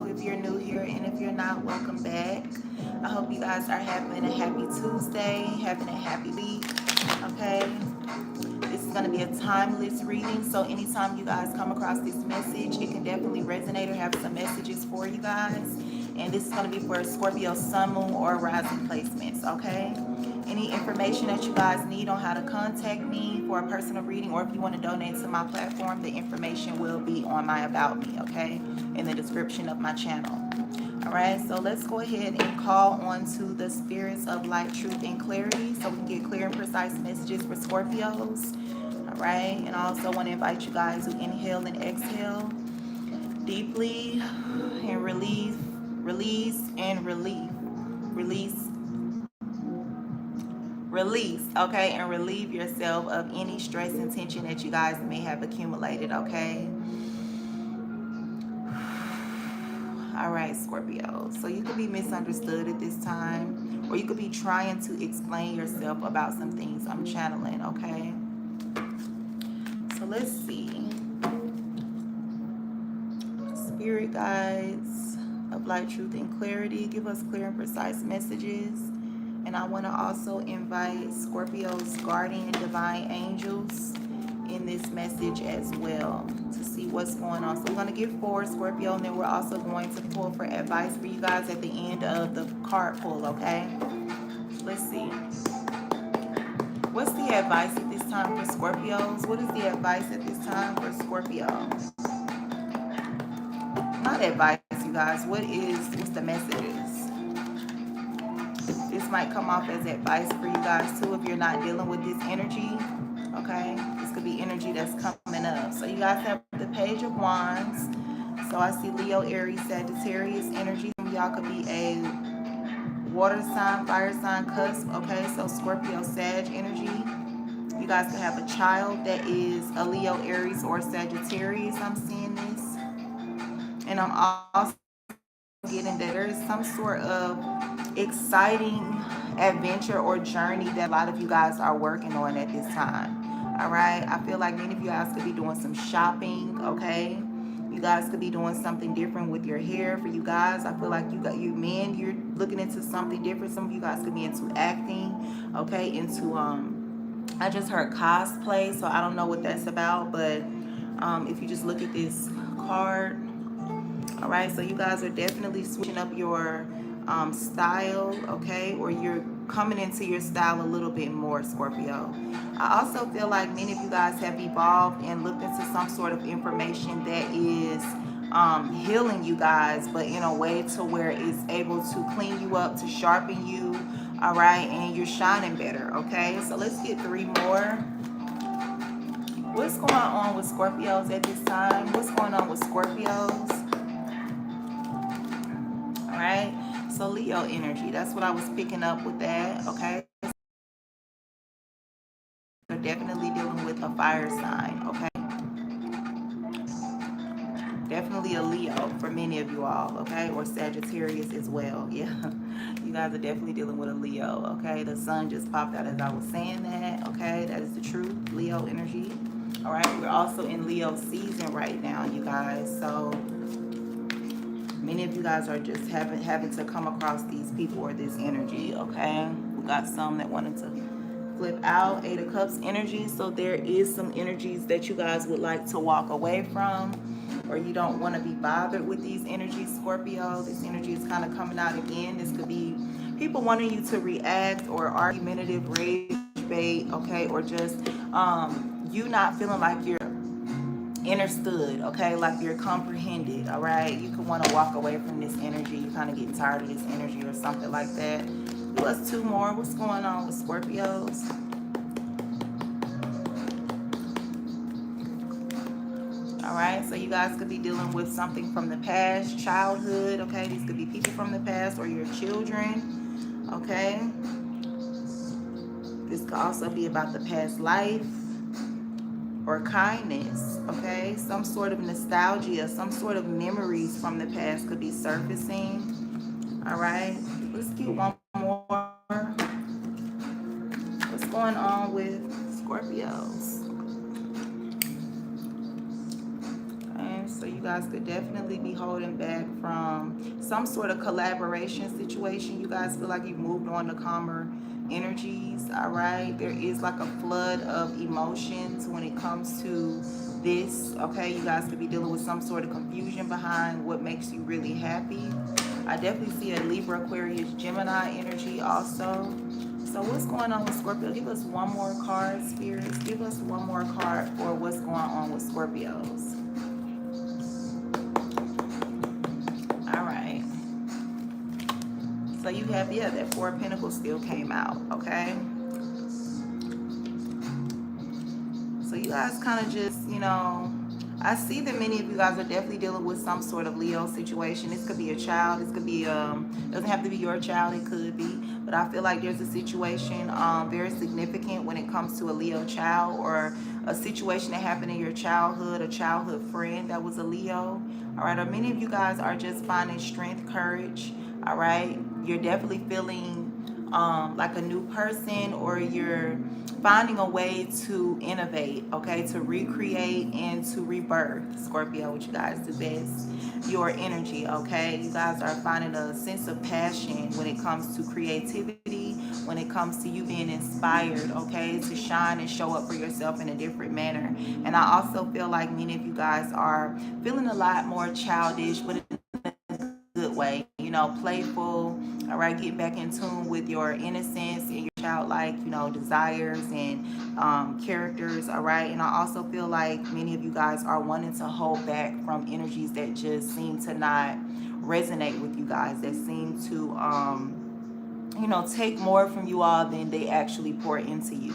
if you're new here, and if you're not, welcome back. I hope you guys are having a happy Tuesday, having a happy week. Okay, this is going to be a timeless reading, so anytime you guys come across this message, it can definitely resonate or have some messages for you guys. And this is going to be for Scorpio sun, moon, or rising placements. Okay, any information that you guys need on how to contact me for a personal reading, or if you want to donate to my platform, the information will be on my about me, okay, in the description of my channel. All right, so let's go ahead and call on to the spirits of light, truth, and clarity so we can get clear and precise messages for Scorpios. All right, and I also want to invite you guys to inhale and exhale deeply and release and release, okay, and relieve yourself of any stress and tension that you guys may have accumulated, okay. All right, Scorpio, so you could be misunderstood at this time, or you could be trying to explain yourself about some things I'm channeling, okay. So let's see. Spirit guides of light, truth, and clarity, give us clear and precise messages. And I want to also invite Scorpio's guardian divine angels in this message as well to see what's going on. So we're going to give 4, Scorpio, and then we're also going to pull for advice for you guys at the end of the card pull, okay? Let's see. What's the advice at this time for Scorpios? What is the advice at this time for Scorpio? Not advice, you guys. What's the messages? This might come off as advice for you guys too if you're not dealing with this energy. Okay, this could be energy that's coming up. So you guys have the Page of Wands. So I see Leo, Aries, Sagittarius energy. Some of y'all could be a water sign, fire sign, cusp. Okay, so Scorpio, Sag energy. You guys could have a child that is a Leo, Aries, or Sagittarius. I'm seeing this. And I'm also getting that there's some sort of exciting adventure or journey that a lot of you guys are working on at this time. All right, I feel like many of you guys could be doing some shopping. Okay, you guys could be doing something different with your hair. For you guys, I feel like you men, you're looking into something different. Some of you guys could be into acting. Okay, into I just heard cosplay, so I don't know what that's about, but if you just look at this card. All right, so you guys are definitely switching up your style, okay, or you're coming into your style a little bit more, Scorpio. I also feel like many of you guys have evolved and looked into some sort of information that is healing you guys, but in a way to where it's able to clean you up, to sharpen you, all right, and you're shining better, okay. So let's get 3 more. What's going on with Scorpios at this time? What's going on with Scorpios? Right? So Leo energy, that's what I was picking up with that, okay? They're definitely dealing with a fire sign, okay? Definitely a Leo for many of you all, okay? Or Sagittarius as well, yeah. You guys are definitely dealing with a Leo, okay? The sun just popped out as I was saying that, okay? That is the truth, Leo energy. All right, we're also in Leo season right now, you guys, so many of you guys are just having to come across these people or this energy, okay? We got some that wanted to flip out, 8 of Cups energy. So there is some energies that you guys would like to walk away from, or you don't want to be bothered with these energies, Scorpio. This energy is kind of coming out again. This could be people wanting you to react or argumentative, rage bait, okay? Or just you not feeling like you're understood, okay, like you're comprehended. All right, you could want to walk away from this energy. You're kind of getting tired of this energy or something like that. Plus 2 more. What's going on with Scorpios? All right, so you guys could be dealing with something from the past, childhood, okay? These could be people from the past or your children, okay? This could also be about the past life or kindness, okay? Some sort of nostalgia, some sort of memories from the past could be surfacing. All right, let's get 1 more. What's going on with Scorpios? Okay, so you guys could definitely be holding back from some sort of collaboration situation. You guys feel like you've moved on to calmer energies. All right, there is like a flood of emotions when it comes to this. Okay, you guys could be dealing with some sort of confusion behind what makes you really happy. I definitely see a Libra, Aquarius, Gemini energy also. So what's going on with Scorpio? Give us one more card, spirits. Give us one more card for what's going on with Scorpios. All right. So you have, yeah, that Four of Pentacles still came out, okay? So you guys kind of just, you know, I see that many of you guys are definitely dealing with some sort of Leo situation. This could be a child. This could be, doesn't have to be your child. It could be. But I feel like there's a situation very significant when it comes to a Leo child, or a situation that happened in your childhood, a childhood friend that was a Leo. All right. Or many of you guys are just finding strength, courage. All right. You're definitely feeling like a new person, or you're finding a way to innovate, okay, to recreate and to rebirth. Scorpio, what you guys do best, your energy, okay? You guys are finding a sense of passion when it comes to creativity, when it comes to you being inspired, okay, to shine and show up for yourself in a different manner. And I also feel like many of you guys are feeling a lot more childish, but in a good way, you know, playful. All right, get back in tune with your innocence and your childlike, you know, desires and characters. All right, and I also feel like many of you guys are wanting to hold back from energies that just seem to not resonate with you guys, that seem to you know, take more from you all than they actually pour into you.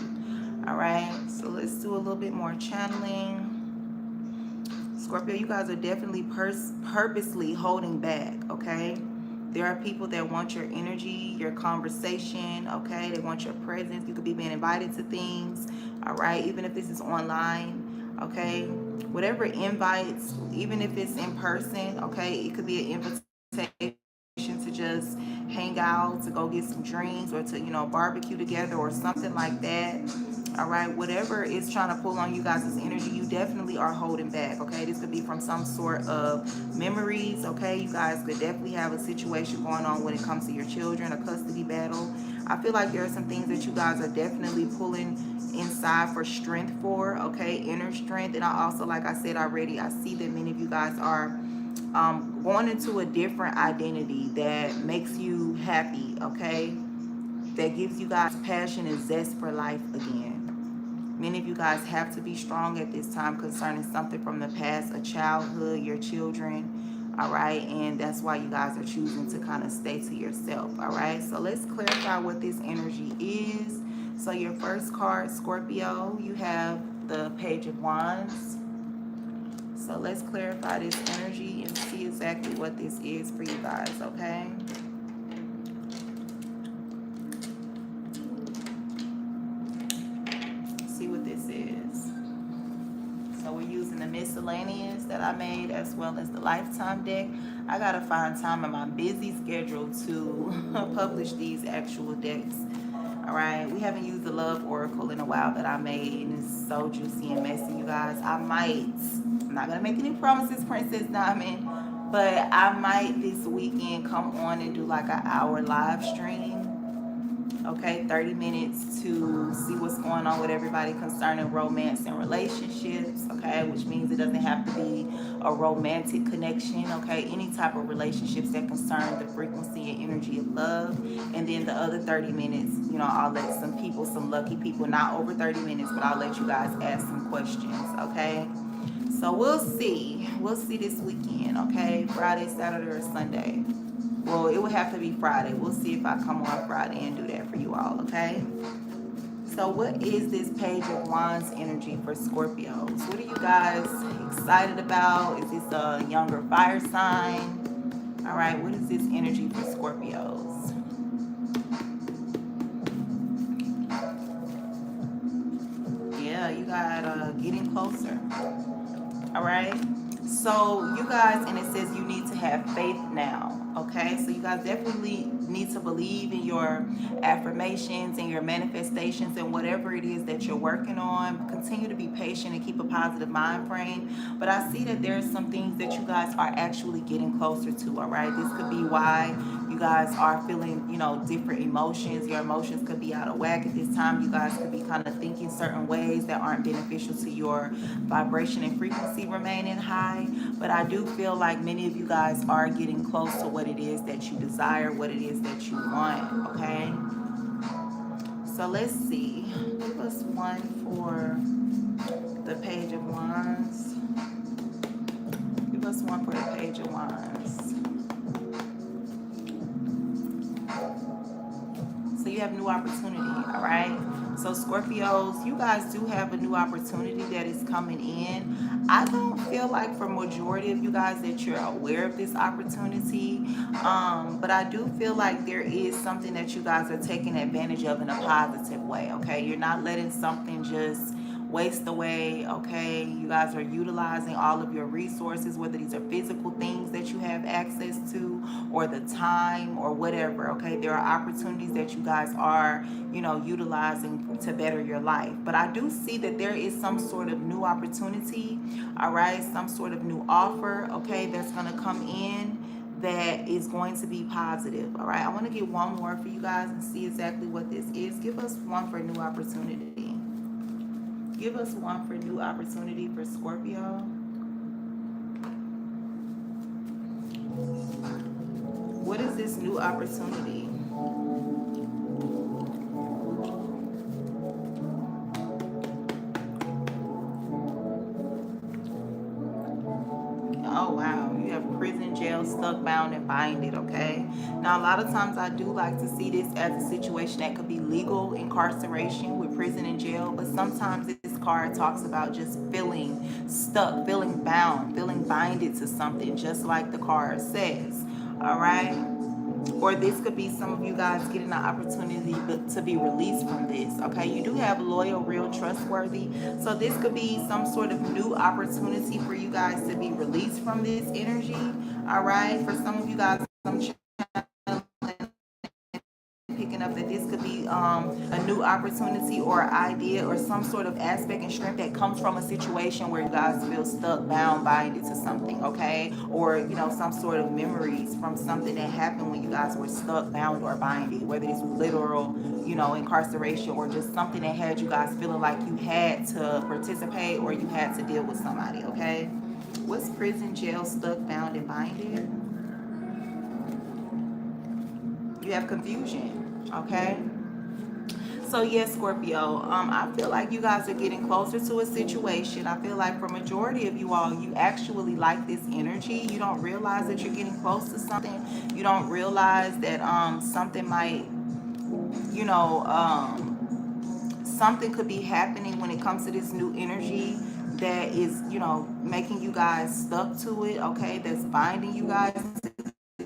All right, so let's do a little bit more channeling. Scorpio, you guys are definitely purposely holding back, okay? There are people that want your energy, your conversation, okay? They want your presence. You could be being invited to things, all right? Even if this is online, okay? Whatever invites, even if it's in person, okay? It could be an invitation to just hang out, to go get some drinks, or to, you know, barbecue together or something like that. All right, whatever is trying to pull on you guys' energy, you definitely are holding back, okay? This could be from some sort of memories, okay? You guys could definitely have a situation going on when it comes to your children, a custody battle. I feel like there are some things that you guys are definitely pulling inside for strength for, okay? Inner strength. And I also, like I said already, I see that many of you guys are going into a different identity that makes you happy, okay? That gives you guys passion and zest for life again. Many of you guys have to be strong at this time concerning something from the past, a childhood, your children, all right? And that's why you guys are choosing to kind of stay to yourself, all right? So let's clarify what this energy is. So your first card, Scorpio, you have the Page of Wands. So let's clarify this energy and see exactly what this is for you guys, okay? See what this is. So we're using the miscellaneous that I made as well as the lifetime deck. I gotta find time in my busy schedule to publish these actual decks. All right, we haven't used the love oracle in a while that I made, and it's so juicy and messy, you guys. I'm not gonna make any promises, Princess Diamond, but I might this weekend come on and do like an hour live stream, okay, 30 minutes to see what's going on with everybody concerning romance and relationships, okay, which means it doesn't have to be a romantic connection, okay, any type of relationships that concern the frequency and energy of love. And then the other 30 minutes, you know, I'll let some people, some lucky people, not over 30 minutes, but I'll let you guys ask some questions, okay? So we'll see this weekend, okay, Friday, Saturday, or Sunday. Well, it would have to be Friday. We'll see if I come on Friday and do that for you all, okay? So what is this Page of Wands energy for Scorpios? What are you guys excited about? Is this a younger fire sign? All right, what is this energy for Scorpios? Yeah, you got getting closer. All right. So you guys, and it says you need to have faith now, Okay, so you guys definitely need to believe in your affirmations and your manifestations and whatever it is that you're working on. Continue to be patient and keep a positive mind frame. But I see that there's some things that you guys are actually getting closer to. All right, this could be why you guys are feeling, different emotions. Your emotions could be out of whack at this time. You guys could be kind of thinking certain ways that aren't beneficial to your vibration and frequency remaining high. But I do feel like many of you guys are getting close to what it is that you desire, what it is that you want. Okay, so let's see. Give us one for the Page of Wands. Give us one for the Page of Wands. So you have new opportunity, all right? So Scorpios, you guys do have a new opportunity that is coming in. I don't feel like for majority of you guys that you're aware of this opportunity, but I do feel like there is something that you guys are taking advantage of in a positive way, okay? You're not letting something just waste away. Okay, you guys are utilizing all of your resources, whether these are physical things that you have access to or the time or whatever. Okay, there are opportunities that you guys are utilizing to better your life. But I do see that there is some sort of new opportunity, all right, some sort of new offer, okay, that's going to come in that is going to be positive. All right, I want to get one more for you guys and see exactly what this is. Give us one for new opportunity. Give us one for new opportunity for Scorpio. What is this new opportunity? Oh wow, you have prison, jail, stuck, bound, and binded. Okay, now a lot of times I do like to see this as a situation that could be legal incarceration with prison and jail, but sometimes this card talks about just feeling stuck, feeling bound, feeling binded to something, just like the card says. All right, or this could be some of you guys getting the opportunity to be released from this. Okay, you do have loyal, real, trustworthy, so this could be some sort of new opportunity for you guys to be released from this energy. All right, for some of you guys, I'm picking up that this could be a new opportunity or idea or some sort of aspect and strength that comes from a situation where you guys feel stuck, bound, binded to something, okay? Or, some sort of memories from something that happened when you guys were stuck, bound, or binded, whether it's literal, incarceration or just something that had you guys feeling like you had to participate or you had to deal with somebody, okay? What's prison, jail, stuck, bound, and binded? You have confusion, okay? So yes, Scorpio, I feel like you guys are getting closer to a situation. I feel like for majority of you all, you actually like this energy. You don't realize that you're getting close to something. You don't realize that something might, you know, something could be happening when it comes to this new energy that is, making you guys stuck to it, okay? That's binding you guys to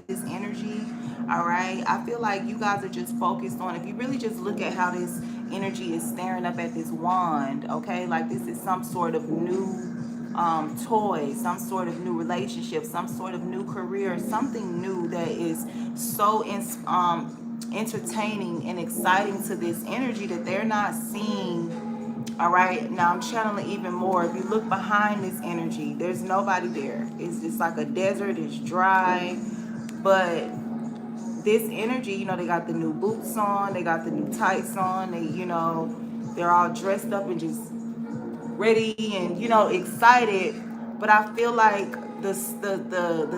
this energy. All right, I feel like you guys are just focused on, if you really just look at how this energy is staring up at this wand, okay, like this is some sort of new toy, some sort of new relationship, some sort of new career, something new that is so entertaining and exciting to this energy that they're not seeing. All right, now I'm channeling even more. If you look behind this energy, there's nobody there. It's just like a desert. It's dry, but this energy, they got the new boots on, they got the new tights on, they're all dressed up and just ready and excited. But I feel like the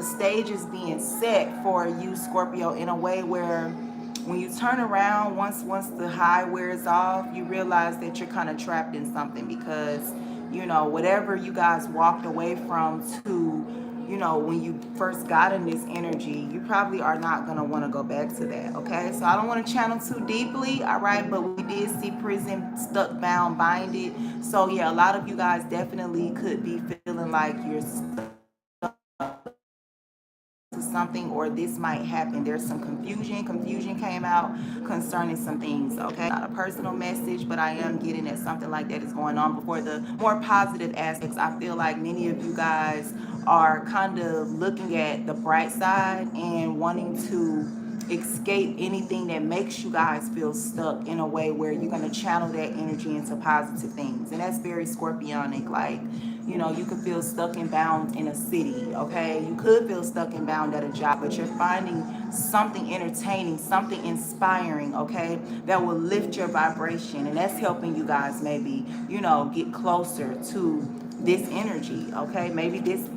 stage is being set for you, Scorpio, in a way where when you turn around, once the high wears off, you realize that you're kind of trapped in something because whatever you guys walked away from to when you first got in this energy, you probably are not going to want to go back to that, okay? So I don't want to channel too deeply, all right? But we did see prison, stuck, bound, binded. So yeah, a lot of you guys definitely could be feeling like you're stuck to something, or this might happen. There's some confusion came out concerning some things, okay? Not a personal message, but I am getting that something like that is going on. Before the more positive aspects, I feel like many of you guys are kind of looking at the bright side and wanting to escape anything that makes you guys feel stuck, in a way where you're going to channel that energy into positive things. And that's very scorpionic. Like, you know, you could feel stuck and bound in a city, okay? You could feel stuck and bound at a job, but you're finding something entertaining, something inspiring, okay, that will lift your vibration. And that's helping you guys maybe, you know, get closer to this energy, okay? Maybe this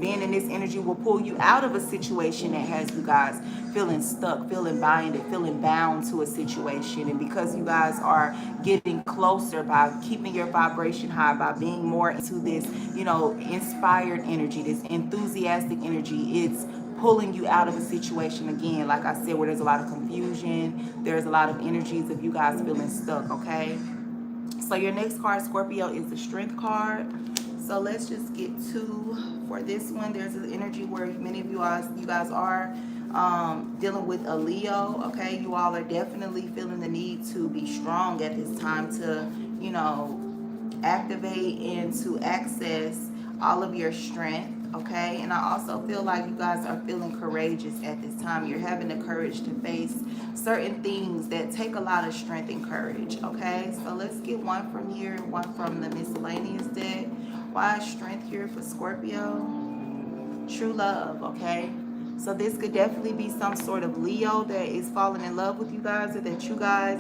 being in this energy will pull you out of a situation that has you guys feeling stuck, feeling binded, feeling bound to a situation. And because you guys are getting closer by keeping your vibration high, by being more into this, you know, inspired energy, this enthusiastic energy, it's pulling you out of a situation again, like I said, where there's a lot of confusion, there's a lot of energies of you guys feeling stuck, okay? So your next card, Scorpio, is the Strength card. So let's just get to, for this one, there's an energy where many of you guys are dealing with a Leo, okay? You all are definitely feeling the need to be strong at this time to, you know, activate and to access all of your strength, okay? And I also feel like you guys are feeling courageous at this time. You're having the courage to face certain things that take a lot of strength and courage, okay? So let's get one from here, one from the miscellaneous deck. Why is strength here for Scorpio? True love, okay? So this could definitely be some sort of Leo that is falling in love with you guys, or that you guys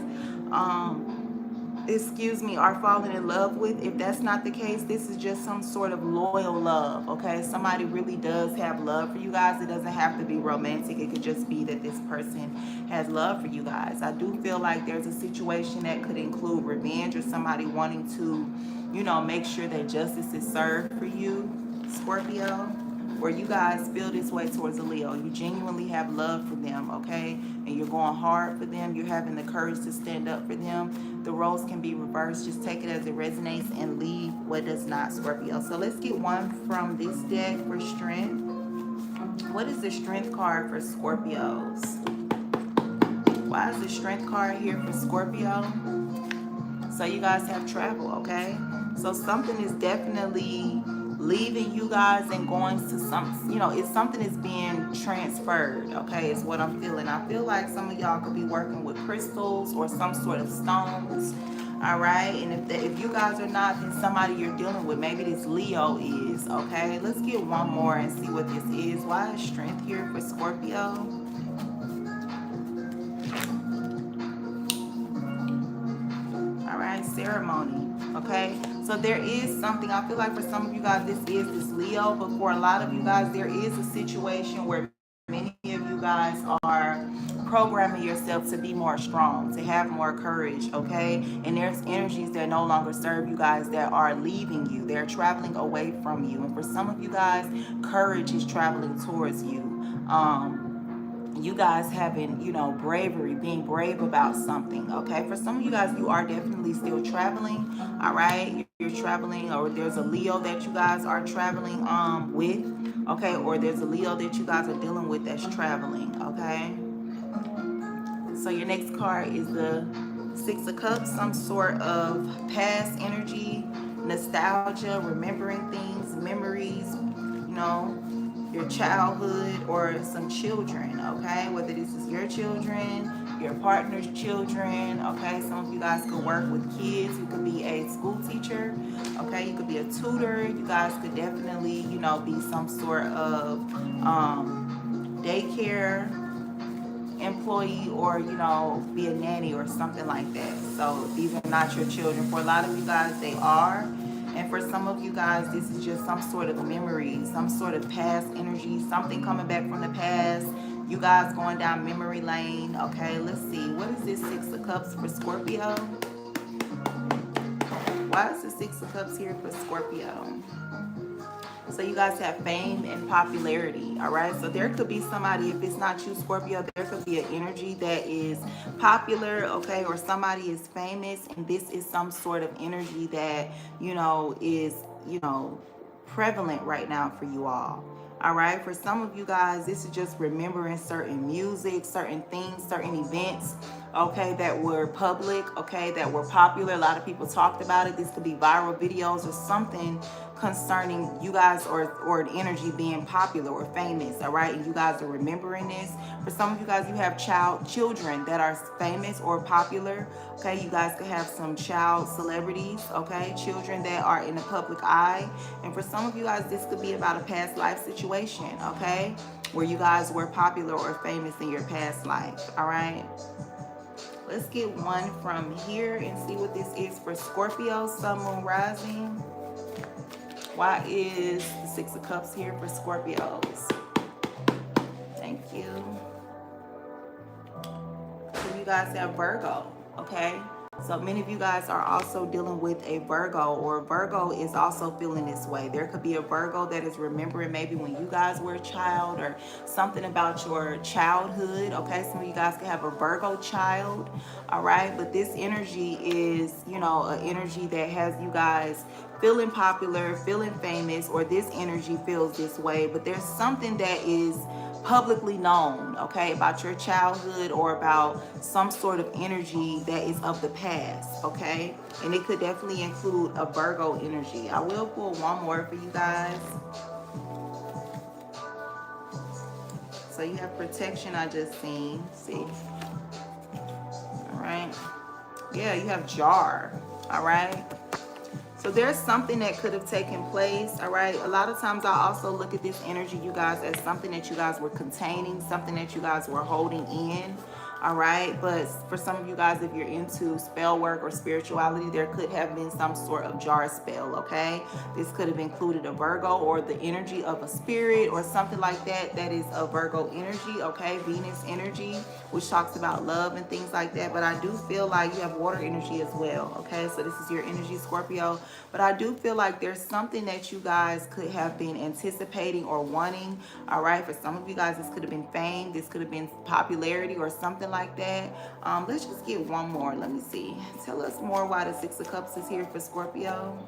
are falling in love with. If that's not the case, this is just some sort of loyal love, okay? Somebody really does have love for you guys. It doesn't have to be romantic. It could just be that this person has love for you guys. I do feel like there's a situation that could include revenge, or somebody wanting to, you know, make sure that justice is served for you, Scorpio, where you guys feel this way towards a Leo. You genuinely have love for them, okay? And you're going hard for them. You're having the courage to stand up for them. The roles can be reversed. Just take it as it resonates and leave what does not, Scorpio. So let's get one from this deck for strength. What is the Strength card for Scorpios? Why is the Strength card here for Scorpio? So you guys have travel, okay? So something is definitely leaving you guys and going to some, you know, it's something is being transferred, okay, is what I'm feeling. I feel like some of y'all could be working with crystals or some sort of stones, all right? And if you guys are not, then somebody you're dealing with, maybe this Leo is, okay? Let's get one more and see what this is. Why is strength here for Scorpio? All right, ceremony. Okay, so there is something, I feel like for some of you guys this is this Leo, but for a lot of you guys there is a situation where many of you guys are programming yourself to be more strong, to have more courage, okay? And there's energies that no longer serve you guys that are leaving you, they're traveling away from you. And for some of you guys, courage is traveling towards you. You guys having, you know, bravery, being brave about something, okay? For some of you guys, you are definitely still traveling, all right? You're traveling, or there's a Leo that you guys are traveling with, okay? Or there's a Leo that you guys are dealing with that's traveling, okay? So your next card is the Six of Cups, some sort of past energy, nostalgia, remembering things, memories, you know, your childhood or some children, okay? Whether this is your children, your partner's children, okay? Some of you guys could work with kids. You could be a school teacher, okay? You could be a tutor. You guys could definitely, you know, be some sort of daycare employee, or, you know, be a nanny or something like that. So these are not your children. For a lot of you guys, they are. And for some of you guys, this is just some sort of memory, some sort of past energy, something coming back from the past. You guys going down memory lane. Okay, let's see. What is this Six of Cups for Scorpio? Why is the Six of Cups here for Scorpio? So you guys have fame and popularity, all right? So there could be somebody, if it's not you, Scorpio, there could be an energy that is popular, okay? Or somebody is famous, and this is some sort of energy that, you know, is, you know, prevalent right now for you all. All right, for some of you guys, this is just remembering certain music, certain things, certain events, okay, that were public, okay, that were popular. A lot of people talked about it. This could be viral videos or something concerning you guys, or an energy being popular or famous, all right? And you guys are remembering this. For some of you guys, you have children that are famous or popular, okay? You guys could have some child celebrities, okay? Children that are in the public eye. And for some of you guys, this could be about a past life situation, okay? Where you guys were popular or famous in your past life, all right? Let's get one from here and see what this is for Scorpio, Sun, Moon, Rising. Why is the Six of Cups here for Scorpios? Thank you. So you guys have Virgo, okay? So many of you guys are also dealing with a Virgo, or Virgo is also feeling this way. There could be a Virgo that is remembering maybe when you guys were a child, or something about your childhood, okay? Some of you guys could have a Virgo child, all right? But this energy is, you know, an energy that has you guys feeling popular, feeling famous, or this energy feels this way. But there's something that is publicly known, okay, about your childhood, or about some sort of energy that is of the past, okay? And it could definitely include a Virgo energy. I will pull one more for you guys. So you have protection, I just seen. See? All right. Yeah, you have jar. All right. So there's something that could have taken place, all right? A lot of times I also look at this energy, you guys, as something that you guys were containing, something that you guys were holding in, all right? But for some of you guys, if you're into spell work or spirituality, there could have been some sort of jar spell, okay? This could have included a Virgo, or the energy of a spirit, or something like that. That is a Virgo energy, okay? Venus energy, which talks about love and things like that. But I do feel like you have water energy as well, okay? So this is your energy, Scorpio. But I do feel like there's something that you guys could have been anticipating or wanting, all right? For some of you guys, this could have been fame. This could have been popularity or something like that. Let's just get one more. Let me see. Tell us more why the Six of Cups is here for Scorpio.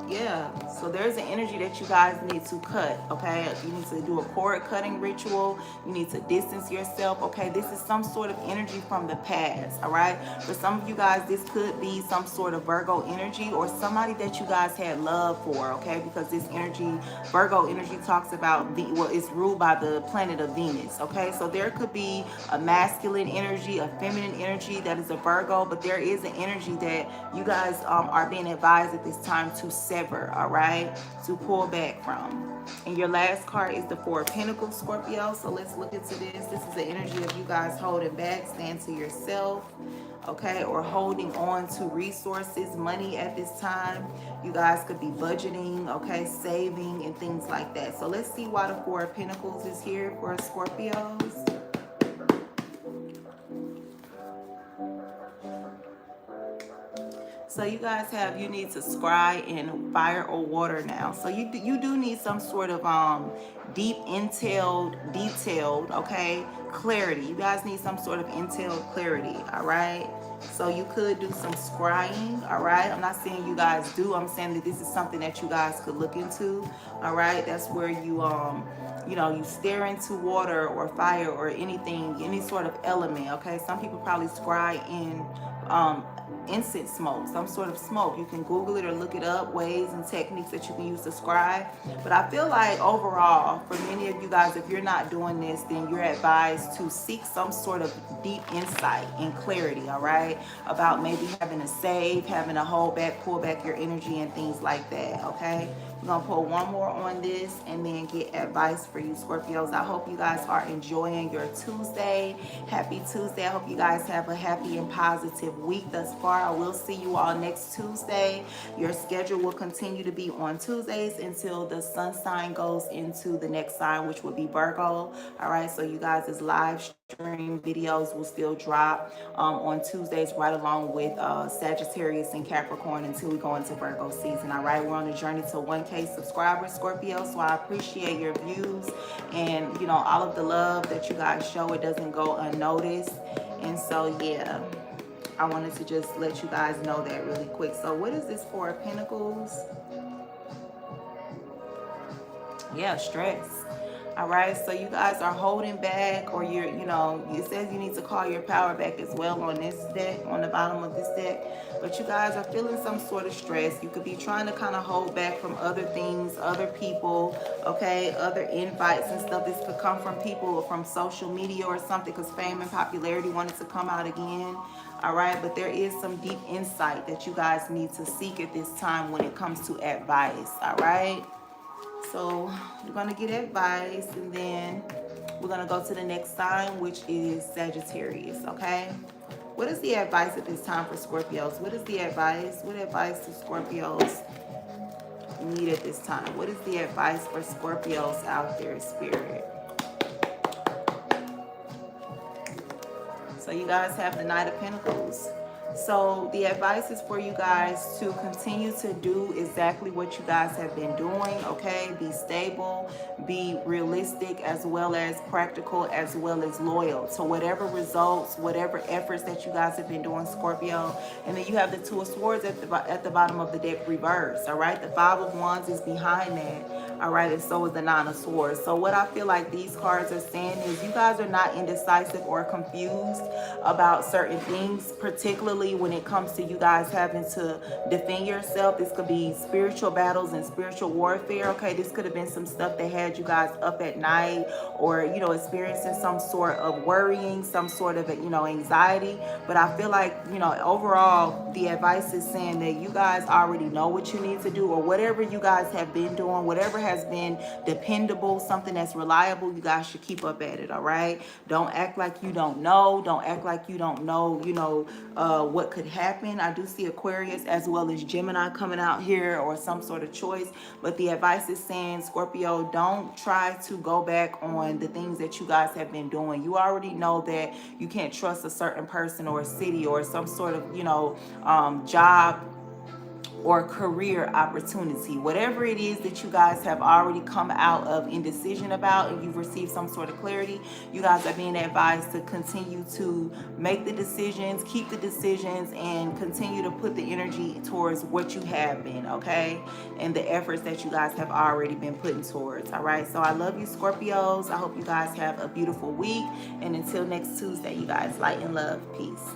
Yeah, so there's an energy that you guys need to cut, okay? You need to do a cord cutting ritual. You need to distance yourself, okay? This is some sort of energy from the past, all right? For some of you guys, this could be some sort of Virgo energy, or somebody that you guys had love for, okay? Because this energy, Virgo energy, talks about, well, it's ruled by the planet of Venus, okay? So there could be a masculine energy, a feminine energy that is a Virgo, but there is an energy that you guys are being advised at this time to sever, all right, to pull back from. And your last card is the Four of Pentacles, Scorpio. So let's look into this. This is the energy of you guys holding back, stand to yourself, okay, or holding on to resources, money at this time. You guys could be budgeting, okay, saving and things like that. So let's see why the Four of Pentacles is here for Scorpios. So you guys have, you need to scry in fire or water now. So you do need some sort of deep detailed, okay, clarity. You guys need some sort of clarity, all right? So you could do some scrying, all right? I'm not saying you guys do. I'm saying that this is something that you guys could look into, all right? That's where you you know, you stare into water or fire or anything, any sort of element, okay? Some people probably scry in incense smoke, some sort of smoke. You can Google it or look it up, ways and techniques that you can use to scribe. But I feel like overall, for many of you guys, if you're not doing this, then you're advised to seek some sort of deep insight and clarity, all right, about maybe having to save, having to hold back, pull back your energy and things like that, okay? We're going to pull one more on this and then get advice for you, Scorpios. I hope you guys are enjoying your Tuesday. Happy Tuesday. I hope you guys have a happy and positive week thus far. I will see you all next Tuesday. Your schedule will continue to be on Tuesdays until the sun sign goes into the next sign, which will be Virgo. All right, so you guys' live stream videos will still drop on Tuesdays, right along with Sagittarius and Capricorn, until we go into Virgo season. All right, we're on a journey to 1K subscribers, Scorpio, so I appreciate your views and, you know, all of the love that you guys show. It doesn't go unnoticed. And so yeah, I wanted to just let you guys know that really quick. So what is this Four of Pentacles? Yeah, stress. All right, so you guys are holding back, or you're, it says you need to call your power back as well on this deck, on the bottom of this deck. But you guys are feeling some sort of stress. You could be trying to kind of hold back from other things, other people, okay, other invites and stuff. This could come from people or from social media or something, because fame and popularity wanted to come out again. All right, but there is some deep insight that you guys need to seek at this time when it comes to advice. All right. So you're going to get advice, and then we're going to go to the next sign, which is Sagittarius, okay? What is the advice at this time for Scorpios? What is the advice? What advice do Scorpios need at this time? What is the advice for Scorpios out there, Spirit? So you guys have the Knight of Pentacles. So the advice is for you guys to continue to do exactly what you guys have been doing, okay? Be stable, be realistic, as well as practical, as well as loyal. So whatever results, whatever efforts that you guys have been doing, Scorpio. And then you have the Two of Swords at the bottom of the deck reversed, all right? The Five of Wands is behind that, all right? And so is the Nine of Swords. So what I feel like these cards are saying is you guys are not indecisive or confused about certain things, particularly when it comes to you guys having to defend yourself. This could be spiritual battles and spiritual warfare, okay? This could have been some stuff that had you guys up at night, or experiencing some sort of worrying, some sort of anxiety. But I feel like overall the advice is saying that you guys already know what you need to do, or whatever you guys have been doing, whatever has been dependable, something that's reliable, you guys should keep up at it. All right, don't act like you don't know. Don't act like you don't know what could happen. I do see Aquarius as well as Gemini coming out here, or some sort of choice. But the advice is saying, Scorpio, don't try to go back on the things that you guys have been doing. You already know that you can't trust a certain person or a city or some sort of job or career opportunity. Whatever it is that you guys have already come out of indecision about, and you've received some sort of clarity, you guys are being advised to continue to make the decisions, keep the decisions, and continue to put the energy towards what you have been, okay? And the efforts that you guys have already been putting towards. All right, so I love you, Scorpios. I hope you guys have a beautiful week, and until next Tuesday, you guys, light and love. Peace.